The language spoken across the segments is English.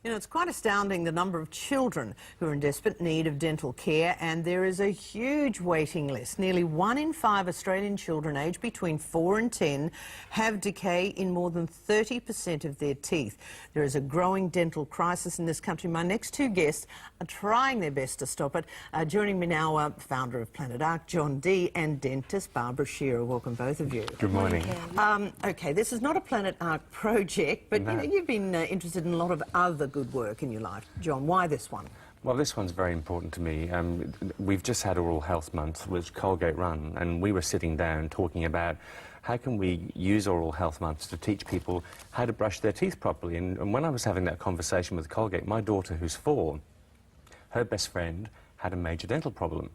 You know, it's quite astounding the number of children who are in desperate need of dental care, and there is a huge waiting list. Nearly 1 in 5 Australian children aged between 4 and 10 have decay in more than 30% of their teeth. There is a growing dental crisis in this country. My next two guests are trying their best to stop it. Joining me now, founder of Planet Arc, John D, and dentist Barbara Shearer. Welcome, both of you. Good morning. OK, this is not a Planet Arc project, but you know, you've been interested in a lot of other good work in your life. John, why this one? Well, this one's very important to me. We've just had Oral Health Month, which Colgate run, and we were sitting down talking about how can we use Oral Health Months to teach people how to brush their teeth properly. And when I was having that conversation with Colgate, my daughter, who's 4, her best friend had a major dental problem.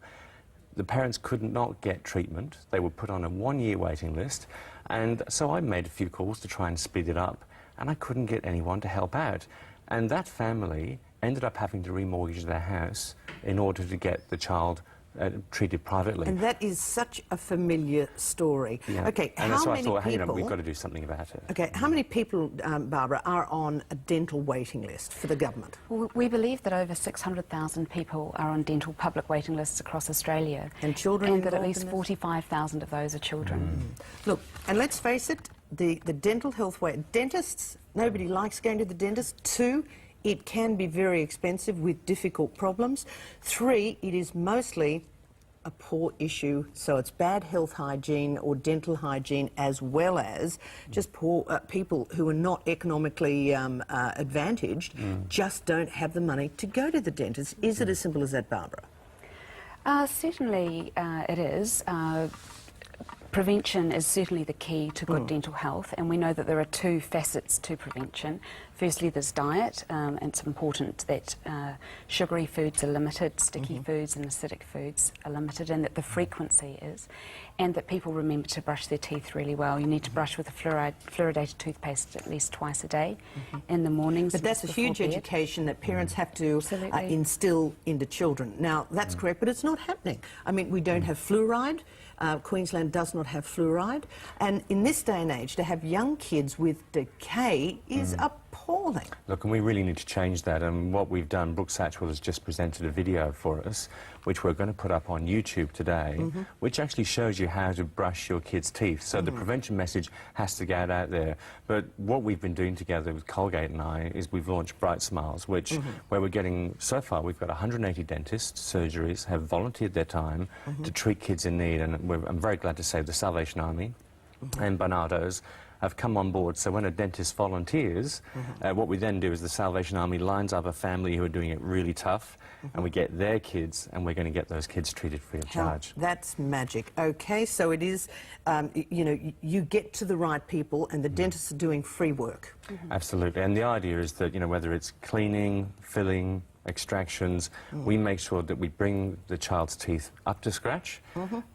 The parents could not get treatment. They were put on a 1-year waiting list, and so I made a few calls to try and speed it up, and I couldn't get anyone to help out. And that family ended up having to remortgage their house in order to get the child treated privately. And that is such a familiar story. Yeah. Okay, and how so many I thought, people... hey, you know, we've got to do something about it. Okay, how many people, Barbara, are on a dental waiting list for the government? Well, we believe that over 600,000 people are on dental public waiting lists across Australia. And children and that at involved least in this? 45,000 of those are children. Look, and let's face it, the dental health dentists, nobody likes going to the dentist. 2, it can be very expensive with difficult problems. 3, it is mostly a poor issue, so it's bad health hygiene or dental hygiene, as well as just poor people who are not economically advantaged just don't have the money to go to the dentist. Is it as simple as that, Barbara? Certainly it is. Prevention is certainly the key to good dental health, and we know that there are 2 facets to prevention. Firstly, there's diet. It's important that sugary foods are limited, sticky foods and acidic foods are limited, and that the frequency is, and that people remember to brush their teeth really well. You need to brush with a fluoridated toothpaste at least twice a day in the mornings. But that's a huge education that parents have to instill into children. Now, that's correct, but it's not happening. I mean, we don't have fluoride. Queensland does not have fluoride. And in this day and age, to have young kids with decay is appalling. Look, and we really need to change that, and what we've done, Brooke Satchwell has just presented a video for us, which we're going to put up on YouTube today, which actually shows you how to brush your kids' teeth. So the prevention message has to get out there. But what we've been doing together with Colgate and I is we've launched Bright Smiles, which where we're getting, so far we've got 180 dentists, surgeries, have volunteered their time to treat kids in need, and I'm very glad to say the Salvation Army and Barnardo's have come on board. So when a dentist volunteers, what we then do is the Salvation Army lines up a family who are doing it really tough, and we get their kids, and we're going to get those kids treated free of charge. That's magic. Okay, so it is, you know, you get to the right people, and the dentists are doing free work. Absolutely, and the idea is that, you know, whether it's cleaning, filling, extractions, we make sure that we bring the child's teeth up to scratch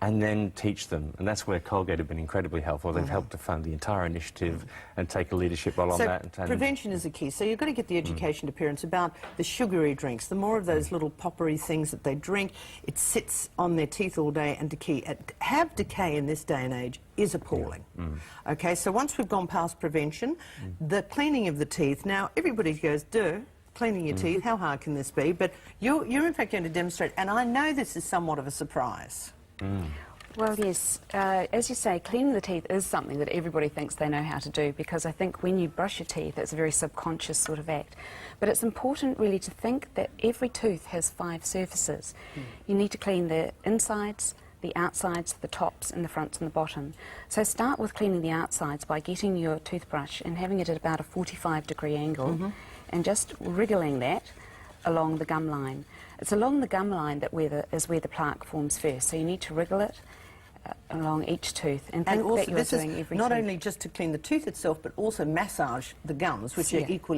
and then teach them. And that's where Colgate have been incredibly helpful. They've helped to fund the entire initiative and take a leadership role on that. So prevention is the key. So you've got to get the education to parents about the sugary drinks. The more of those little poppery things that they drink, it sits on their teeth all day, and have decay in this day and age is appalling. Okay, so once we've gone past prevention, the cleaning of the teeth, now everybody goes, duh, cleaning your teeth, how hard can this be? But you're in fact going to demonstrate, and I know this is somewhat of a surprise. Well, yes, as you say, cleaning the teeth is something that everybody thinks they know how to do, because I think when you brush your teeth, it's a very subconscious sort of act. But it's important really to think that every tooth has 5 surfaces. You need to clean the insides, the outsides, the tops and the fronts and the bottom. So start with cleaning the outsides by getting your toothbrush and having it at about a 45-degree angle and just wriggling that along the gum line. It's along the gum line that where the plaque forms first, so you need to wriggle it along each tooth, and think also, that you're doing every not tooth. only just to clean the tooth itself, but also massage the gums, which are equally